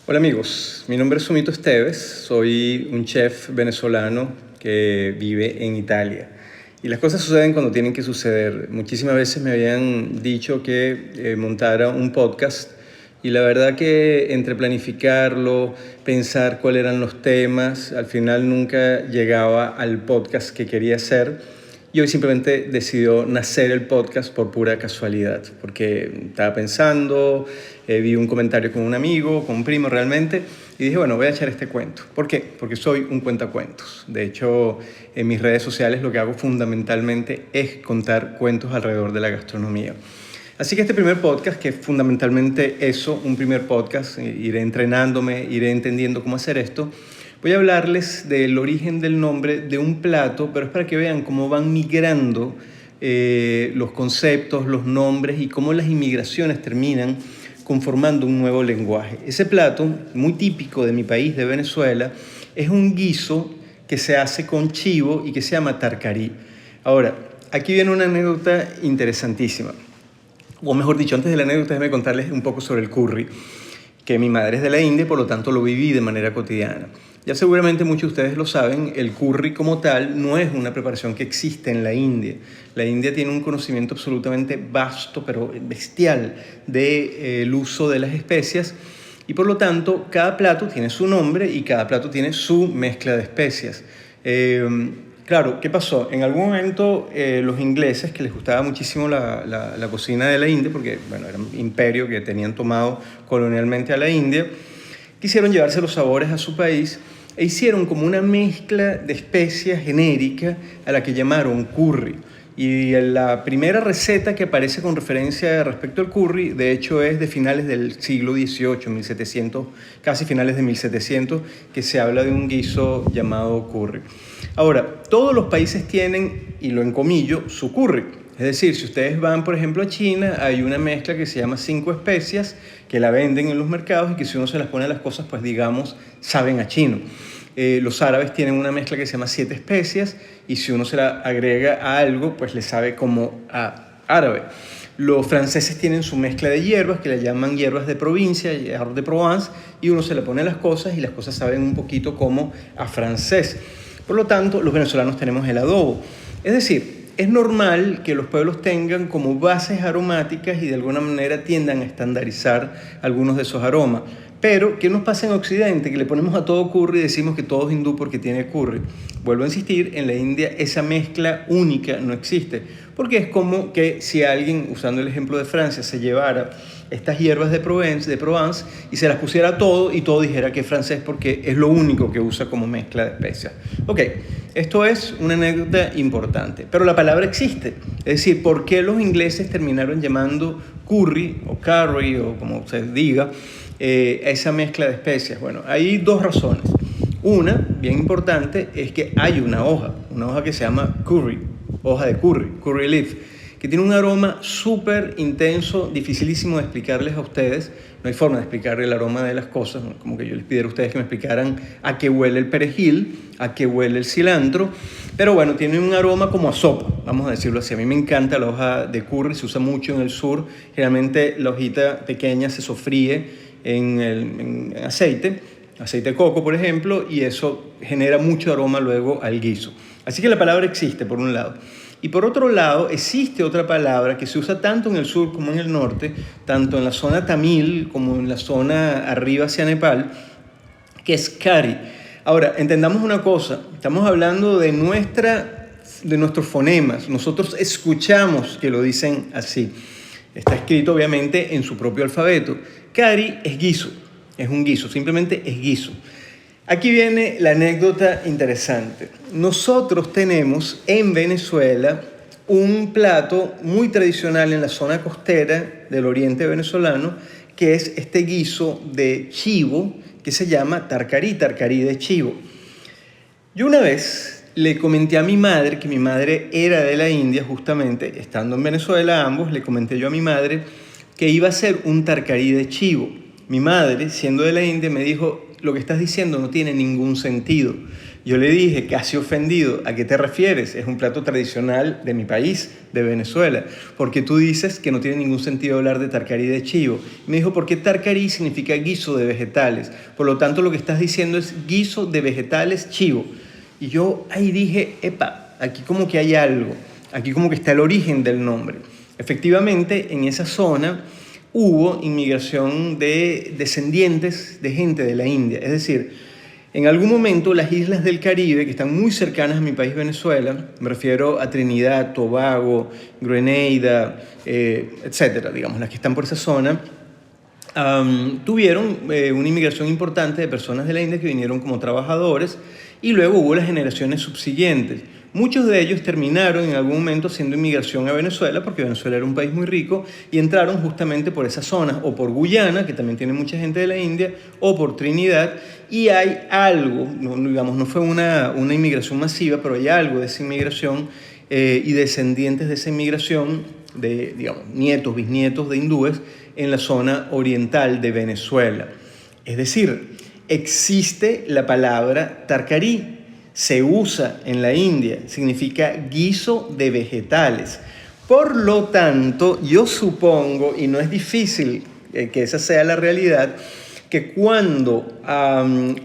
Hola amigos, mi nombre es Sumito Esteves, soy un chef venezolano que vive en Italia. Y las cosas suceden cuando tienen que suceder. Muchísimas veces me habían dicho que montara un podcast y la verdad que entre planificarlo, pensar cuáles eran los temas, al final nunca llegaba al podcast que quería hacer. Y hoy simplemente decidió nacer el podcast por pura casualidad, porque estaba pensando, vi un comentario con un amigo, con un primo realmente, y dije, bueno, voy a echar este cuento. ¿Por qué? Porque soy un cuentacuentos. De hecho, en mis redes sociales lo que hago fundamentalmente es contar cuentos alrededor de la gastronomía. Así que este primer podcast, que es fundamentalmente eso, un primer podcast, iré entrenándome, iré entendiendo cómo hacer esto. Voy a hablarles del origen del nombre de un plato, pero es para que vean cómo van migrando los conceptos, los nombres y cómo las inmigraciones terminan conformando un nuevo lenguaje. Ese plato, muy típico de mi país, de Venezuela, es un guiso que se hace con chivo y que se llama tarcarí. Ahora, aquí viene una anécdota interesantísima. O mejor dicho, antes de la anécdota, déjenme contarles un poco sobre el curry, que mi madre es de la India y por lo tanto lo viví de manera cotidiana. Ya seguramente muchos de ustedes lo saben, el curry como tal no es una preparación que existe en la India. La India tiene un conocimiento absolutamente vasto, pero bestial, del uso de las especias y por lo tanto cada plato tiene su nombre y cada plato tiene su mezcla de especias. Claro, ¿qué pasó? En algún momento los ingleses, que les gustaba muchísimo la cocina de la India, porque bueno, era un imperio que tenían tomado colonialmente a la India, quisieron llevarse los sabores a su país e hicieron como una mezcla de especias genérica a la que llamaron curry. Y la primera receta que aparece con referencia respecto al curry, de hecho, es de finales del siglo XVIII, 1700, casi finales de 1700, que se habla de un guiso llamado curry. Ahora, todos los países tienen, y lo encomillo, su curry. Es decir, si ustedes van, por ejemplo, a China, hay una mezcla que se llama 5 especias, que la venden en los mercados y que si uno se las pone a las cosas, pues digamos, saben a chino. Los árabes tienen una mezcla que se llama 7 especias y si uno se la agrega a algo, pues le sabe como a árabe. Los franceses tienen su mezcla de hierbas que le llaman hierbas de provincia, hierbas de Provence, y uno se le pone a las cosas y las cosas saben un poquito como a francés. Por lo tanto, los venezolanos tenemos el adobo. Es decir, es normal que los pueblos tengan como bases aromáticas y de alguna manera tiendan a estandarizar algunos de esos aromas. Pero, ¿qué nos pasa en Occidente? Que le ponemos a todo curry y decimos que todo es hindú porque tiene curry. Vuelvo a insistir, en la India esa mezcla única no existe. Porque es como que si alguien, usando el ejemplo de Francia, se llevara estas hierbas de Provence y se las pusiera a todo y todo dijera que es francés porque es lo único que usa como mezcla de especias. Ok, esto es una anécdota importante, pero la palabra existe. Es decir, ¿por qué los ingleses terminaron llamando curry o curry o como se diga esa mezcla de especias? Bueno, hay dos razones. Una, bien importante, es que hay una hoja que se llama curry, hoja de curry leaf, que tiene un aroma súper intenso, dificilísimo de explicarles a ustedes. No hay forma de explicar el aroma de las cosas, ¿no? Como que yo les pidiera a ustedes que me explicaran a qué huele el perejil, a qué huele el cilantro, pero bueno, tiene un aroma como a sopa, vamos a decirlo así. A mí me encanta la hoja de curry, se usa mucho en el sur. Generalmente la hojita pequeña se sofríe en aceite de coco, por ejemplo, y eso genera mucho aroma luego al guiso. Así que la palabra existe, por un lado. Y por otro lado, existe otra palabra que se usa tanto en el sur como en el norte, tanto en la zona tamil como en la zona arriba hacia Nepal, que es curry. Ahora, entendamos una cosa, estamos hablando de nuestros fonemas. Nosotros escuchamos que lo dicen así. Está escrito, obviamente, en su propio alfabeto. Curry es guiso, es un guiso, simplemente es guiso. Aquí viene la anécdota interesante. Nosotros tenemos en Venezuela un plato muy tradicional en la zona costera del oriente venezolano, que es este guiso de chivo que se llama tarcarí de chivo. Yo una vez le comenté a mi madre, que mi madre era de la India justamente, estando en Venezuela ambos, le comenté yo a mi madre que iba a hacer un tarcarí de chivo. Mi madre, siendo de la India, me dijo, lo que estás diciendo no tiene ningún sentido. Yo le dije, casi ofendido, ¿a qué te refieres? Es un plato tradicional de mi país, de Venezuela. Porque tú dices que no tiene ningún sentido hablar de tarcarí de chivo. Me dijo, porque tarcarí significa guiso de vegetales. Por lo tanto, lo que estás diciendo es guiso de vegetales chivo. Y yo ahí dije, epa, aquí como que hay algo. Aquí como que está el origen del nombre. Efectivamente, en esa zona hubo inmigración de descendientes de gente de la India. Es decir, en algún momento las islas del Caribe, que están muy cercanas a mi país Venezuela, me refiero a Trinidad, Tobago, Grenada, etcétera, digamos, las que están por esa zona, tuvieron una inmigración importante de personas de la India que vinieron como trabajadores y luego hubo las generaciones subsiguientes. Muchos de ellos terminaron en algún momento haciendo inmigración a Venezuela porque Venezuela era un país muy rico y entraron justamente por esas zonas o por Guyana, que también tiene mucha gente de la India, o por Trinidad. Y hay algo, digamos, no fue una inmigración masiva, pero hay algo de esa inmigración y descendientes de esa inmigración, de, digamos, nietos, bisnietos de hindúes en la zona oriental de Venezuela. Es decir, existe la palabra tarcarí. Se usa en la India, significa guiso de vegetales. Por lo tanto, yo supongo, y no es difícil que esa sea la realidad, que cuando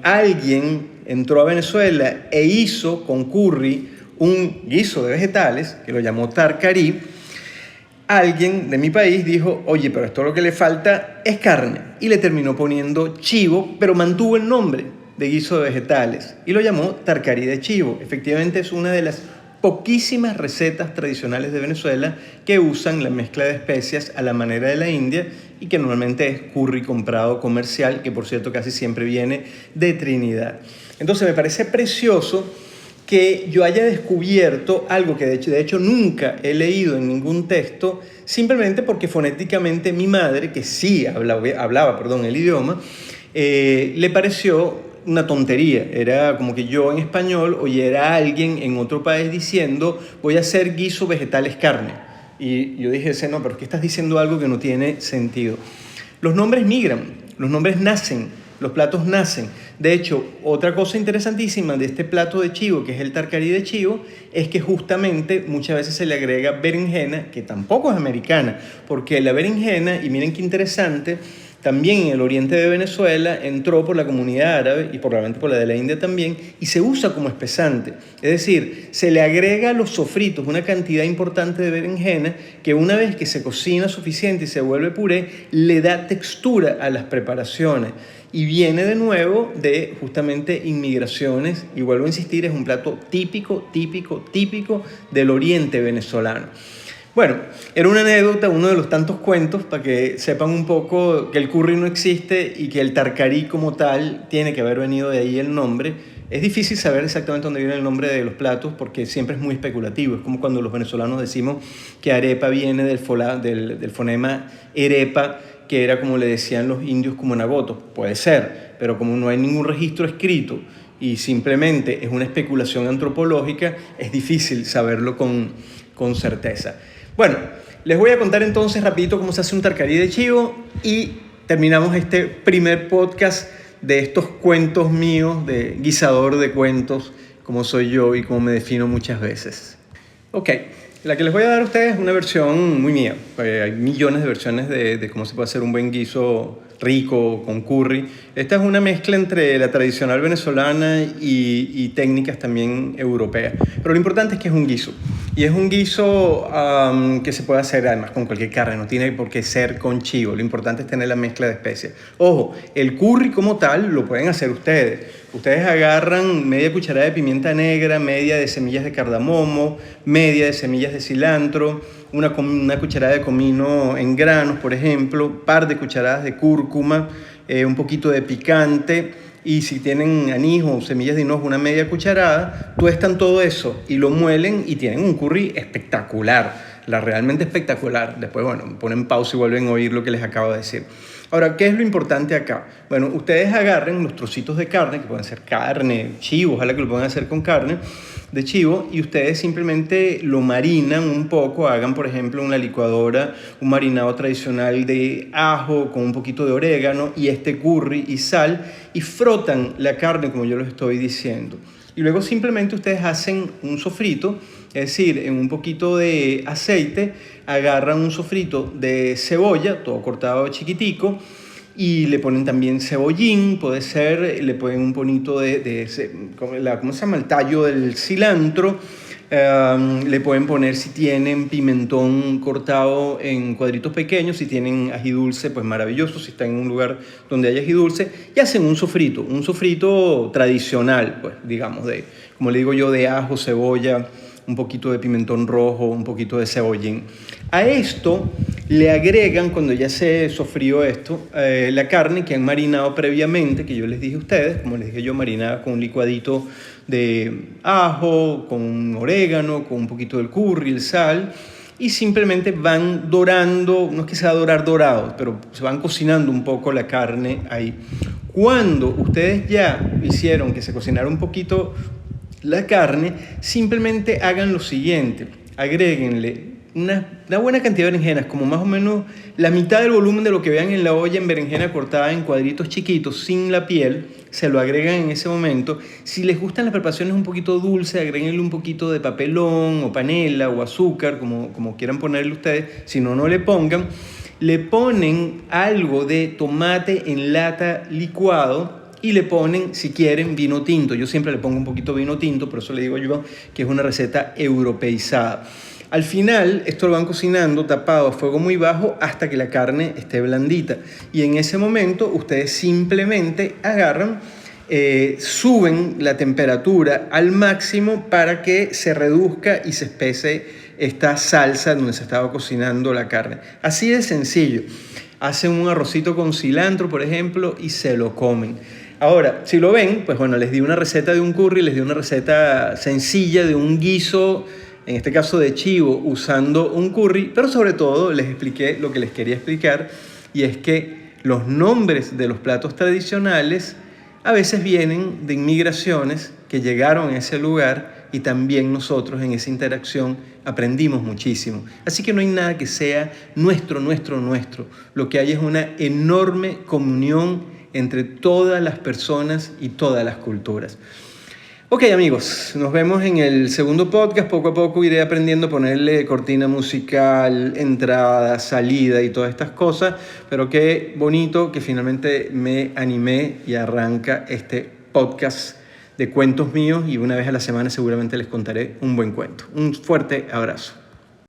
alguien entró a Venezuela e hizo con curry un guiso de vegetales, que lo llamó tarcarí, alguien de mi país dijo, oye, pero esto lo que le falta es carne, y le terminó poniendo chivo, pero mantuvo el nombre de guiso de vegetales y lo llamó tarcarí de chivo. Efectivamente es una de las poquísimas recetas tradicionales de Venezuela que usan la mezcla de especias a la manera de la India y que normalmente es curry comprado comercial, que por cierto casi siempre viene de Trinidad. Entonces me parece precioso que yo haya descubierto algo que de hecho nunca he leído en ningún texto, simplemente porque fonéticamente mi madre, que sí hablaba el idioma, le pareció una tontería. Era como que yo en español oyera a alguien en otro país diciendo voy a hacer guiso vegetales carne. Y yo dije, no, pero es que estás diciendo algo que no tiene sentido. Los nombres migran, los nombres nacen, los platos nacen. De hecho, otra cosa interesantísima de este plato de chivo, que es el tarcarí de chivo, es que justamente muchas veces se le agrega berenjena, que tampoco es americana, porque la berenjena, y miren qué interesante, también en el oriente de Venezuela entró por la comunidad árabe y probablemente por la de la India también y se usa como espesante. Es decir, se le agrega a los sofritos una cantidad importante de berenjena que una vez que se cocina suficiente y se vuelve puré, le da textura a las preparaciones. Y viene de nuevo de justamente inmigraciones, y vuelvo a insistir, es un plato típico del oriente venezolano. Bueno, era una anécdota, uno de los tantos cuentos para que sepan un poco que el curry no existe y que el tarcarí como tal tiene que haber venido de ahí el nombre. Es difícil saber exactamente dónde viene el nombre de los platos porque siempre es muy especulativo. Es como cuando los venezolanos decimos que arepa viene del fonema erepa, que era como le decían los indios cumanagotos. Puede ser, pero como no hay ningún registro escrito y simplemente es una especulación antropológica, es difícil saberlo con certeza. Bueno, les voy a contar entonces rapidito cómo se hace un tarcarí de chivo y terminamos este primer podcast de estos cuentos míos de guisador de cuentos, como soy yo y como me defino muchas veces. Ok, la que les voy a dar a ustedes es una versión muy mía. Hay millones de versiones de cómo se puede hacer un buen guiso rico con curry. Esta es una mezcla entre la tradicional venezolana y técnicas también europeas. Pero lo importante es que es un guiso. Y es un guiso que se puede hacer además con cualquier carne, no tiene por qué ser con chivo. Lo importante es tener la mezcla de especias. Ojo, el curry como tal lo pueden hacer ustedes. Ustedes agarran media cucharada de pimienta negra, media de semillas de cardamomo, media de semillas de cilantro, una cucharada de comino en granos, por ejemplo, un par de cucharadas de cúrcuma, un poquito de picante, y si tienen anís o semillas de hinojo, una media cucharada, tuestan todo eso y lo muelen y tienen un curry espectacular. la realmente espectacular. Después, bueno, ponen pausa y vuelven a oír lo que les acabo de decir. Ahora, ¿qué es lo importante acá? Bueno, ustedes agarren los trocitos de carne, que pueden ser carne, chivo, ojalá que lo puedan hacer con carne de chivo, y ustedes simplemente lo marinan un poco, hagan por ejemplo en la licuadora un marinado tradicional de ajo con un poquito de orégano y curry y sal, y frotan la carne como yo les estoy diciendo. Y luego simplemente ustedes hacen un sofrito, es decir, en un poquito de aceite, agarran un sofrito de cebolla, todo cortado chiquitico, y le ponen también cebollín, puede ser, le ponen un poquito ¿cómo se llama? El tallo del cilantro, le pueden poner si tienen pimentón cortado en cuadritos pequeños, si tienen ají dulce, pues maravilloso, si están en un lugar donde hay ají dulce, y hacen un sofrito tradicional, pues digamos, como le digo yo, de ajo, cebolla, un poquito de pimentón rojo, un poquito de cebollín. A esto le agregan, cuando ya se sofrió esto, la carne que han marinado previamente, que yo les dije a ustedes, como les dije yo, marinada con un licuadito de ajo, con orégano, con un poquito del curry, el sal, y simplemente van dorando, no es que sea dorar dorado, pero se van cocinando un poco la carne ahí. Cuando ustedes ya hicieron que se cocinara un poquito la carne, simplemente hagan lo siguiente, agréguenle una buena cantidad de berenjenas, como más o menos la mitad del volumen de lo que vean en la olla en berenjena cortada en cuadritos chiquitos, sin la piel, se lo agregan en ese momento. Si les gustan las preparaciones un poquito dulces, agréguenle un poquito de papelón o panela o azúcar, como quieran ponerle ustedes, si no, no le pongan. Le ponen algo de tomate en lata licuado, y le ponen, si quieren, vino tinto. Yo siempre le pongo un poquito de vino tinto, por eso le digo yo que es una receta europeizada. Al final, esto lo van cocinando tapado a fuego muy bajo hasta que la carne esté blandita. Y en ese momento, ustedes simplemente agarran, suben la temperatura al máximo para que se reduzca y se espese esta salsa donde se estaba cocinando la carne. Así de sencillo. Hacen un arrocito con cilantro, por ejemplo, y se lo comen. Ahora, si lo ven, pues bueno, les di una receta de un curry, les di una receta sencilla de un guiso, en este caso de chivo, usando un curry, pero sobre todo les expliqué lo que les quería explicar, y es que los nombres de los platos tradicionales a veces vienen de inmigraciones que llegaron a ese lugar, y también nosotros en esa interacción aprendimos muchísimo. Así que no hay nada que sea nuestro. Lo que hay es una enorme comunión entre todas las personas y todas las culturas. Ok, amigos, nos vemos en el segundo podcast. Poco a poco iré aprendiendo a ponerle cortina musical, entrada, salida y todas estas cosas, pero qué bonito que finalmente me animé y arranca este podcast de cuentos míos, y una vez a la semana seguramente les contaré un buen cuento. Un fuerte abrazo.